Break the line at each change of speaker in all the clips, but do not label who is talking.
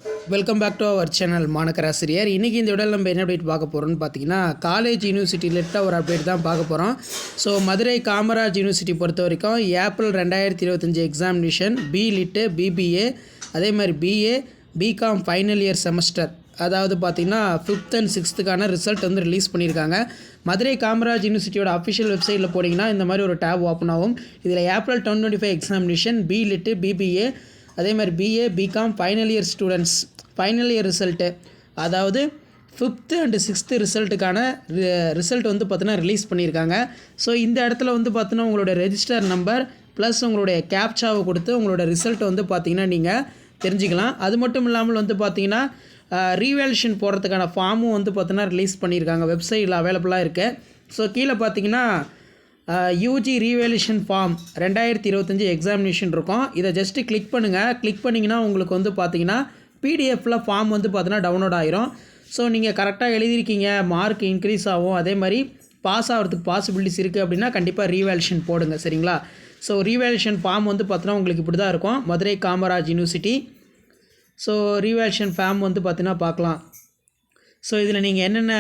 Welcome back to our channel மாணக்கராசிரியர். இன்றைக்கி இந்த விடல் நம்ம என்ன அப்டேட் பார்க்க போகிறோம்னு பார்த்தீங்கன்னா, காலேஜ் யூனிவர்சிட்டி ரிலேட்டடாக ஒரு அப்டேட் தான் பார்க்க போகிறோம். ஸோ மதுரை காமராஜ் யூனிவர்சிட்டி பொறுத்த வரைக்கும் April 2025 examination B Litt, BBA, அதே மாதிரி BA, BCom final year semester, அதாவது பார்த்திங்கன்னா 5th and 6th ரிசல்ட் வந்து ரிலீஸ் பண்ணியிருக்காங்க. மதுரை காமராஜ் யூனிவர்சிட்டியோட அஃபிஷியல் வெப்சைட்டில் போனீங்கன்னா இந்த மாதிரி ஒரு டேப் ஓப்பன் ஆகும். இதில் April 2025 examination B Litt, BBA, அதே மாதிரி BA, BCom final year students final year result, அதாவது 5th and 6th ரிசல்ட்டுக்கான ரிசல்ட் வந்து பார்த்தீங்கன்னா ரிலீஸ் பண்ணியிருக்காங்க. ஸோ இந்த இடத்துல வந்து பார்த்தீங்கன்னா உங்களோட ரெஜிஸ்டர் நம்பர் ப்ளஸ் உங்களுடைய கேப்சாவை கொடுத்து உங்களோட ரிசல்ட்டை வந்து பார்த்தீங்கன்னா நீங்கள் தெரிஞ்சுக்கலாம். அது மட்டும் இல்லாமல் வந்து பார்த்தீங்கன்னா ரீவேல்யூஷன் போடுறதுக்கான ஃபார்மும் வந்து பார்த்தீங்கன்னா ரிலீஸ் பண்ணியிருக்காங்க, வெப்சைட்டில் அவைலபிளாக இருக்குது. ஸோ கீழே பார்த்தீங்கன்னா யூஜி ரீவேல்யூஷன் ஃபார்ம் 2025 எக்ஸாமினேஷன் இருக்கும். இதை ஜஸ்ட்டு கிளிக் பண்ணுங்கள். கிளிக் பண்ணிங்கன்னா உங்களுக்கு வந்து பார்த்தீங்கன்னா பிடிஎஃப்பில் ஃபார்ம் வந்து பார்த்தீங்கன்னா டவுன்லோட் ஆகிரும். ஸோ நீங்கள் கரெக்டாக எழுதியிருக்கீங்க, மார்க் இன்க்ரீஸ் ஆகும், அதே மாதிரி பாஸ் ஆகிறதுக்கு பாசிபிலிட்டிஸ் இருக்குது அப்படின்னா கண்டிப்பாக ரீவேல்யூஷன் போடுங்க, சரிங்களா? ஸோ ரீவேல்யூஷன் ஃபார்ம் வந்து பார்த்தீங்கன்னா உங்களுக்கு இப்படி தான் இருக்கும், Madurai Kamaraj university. So revaluation form வந்து பார்த்தீங்கன்னா பார்க்கலாம். ஸோ இதில் நீங்கள் என்னென்ன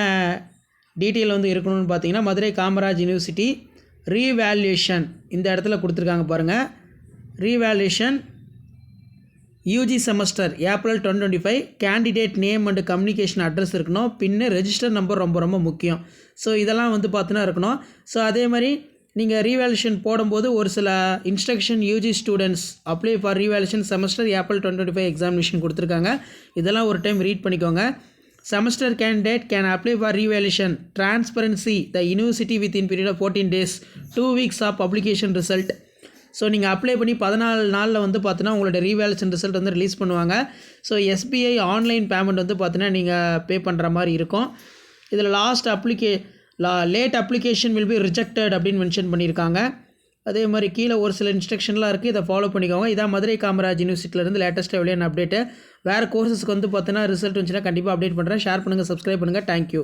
டீட்டெயில் வந்து இருக்கணும்னு பார்த்தீங்கன்னா, மதுரை காமராஜ் யூனிவர்சிட்டி ரீவேல்யூஷன் இந்த இடத்துல கொடுத்துருக்காங்க பாருங்கள். Revaluation UG semester April 2025, candidate name and communication address இருக்கணும், பின்னு ரெஜிஸ்டர் நம்பர் ரொம்ப ரொம்ப முக்கியம். ஸோ இதெல்லாம் வந்து பார்த்தீங்கன்னா இருக்கணும். ஸோ அதே மாதிரி நீங்கள் ரீவேல்யூஷன் போடும்போது ஒரு சில instruction UG students apply for revaluation semester April 2025 examination கொடுத்துருக்காங்க. இதெல்லாம் ஒரு டைம் ரீட் பண்ணிக்கோங்க. Semester candidate can apply for revaluation transparency the university within period of 14 days 2 weeks of publication result. So நீங்கள் அப்ளை பண்ணி 14 நாளில் வந்து பார்த்தீங்கன்னா உங்களோட ரீவேல்யூஷன் ரிசல்ட் வந்து ரிலீஸ் பண்ணுவாங்க. ஸோ எஸ்பிஐ ஆன்லைன் பேமெண்ட் வந்து பார்த்தீங்கன்னா நீங்கள் பே பண்ணுற மாதிரி இருக்கும். இதில் late application will be rejected அப்படின்னு மென்ஷன் பண்ணியிருக்காங்க. அதே மாதிரி கீழே ஒரு சில இன்ஸ்ட்ரக்ஷன்லாம் இருக்குது, இதை ஃபாலோ பண்ணிக்கோங்க. இதான் மதுரை காமராஜ் யூனிவர்சிட்டியிலேருந்து லேட்டஸ்ட்டாக வெளியான அப்டேட்டு. வேறு கோர்சஸ்க்கு வந்து பார்த்தீங்கன்னா ரிசல்ட் வந்துச்சுன்னா கண்டிப்பாக அப்டேட் பண்ணுறேன். ஷேர் பண்ணுங்கள், சப்ஸ்கிரைப் பண்ணுங்கள். தேங்க்யூ.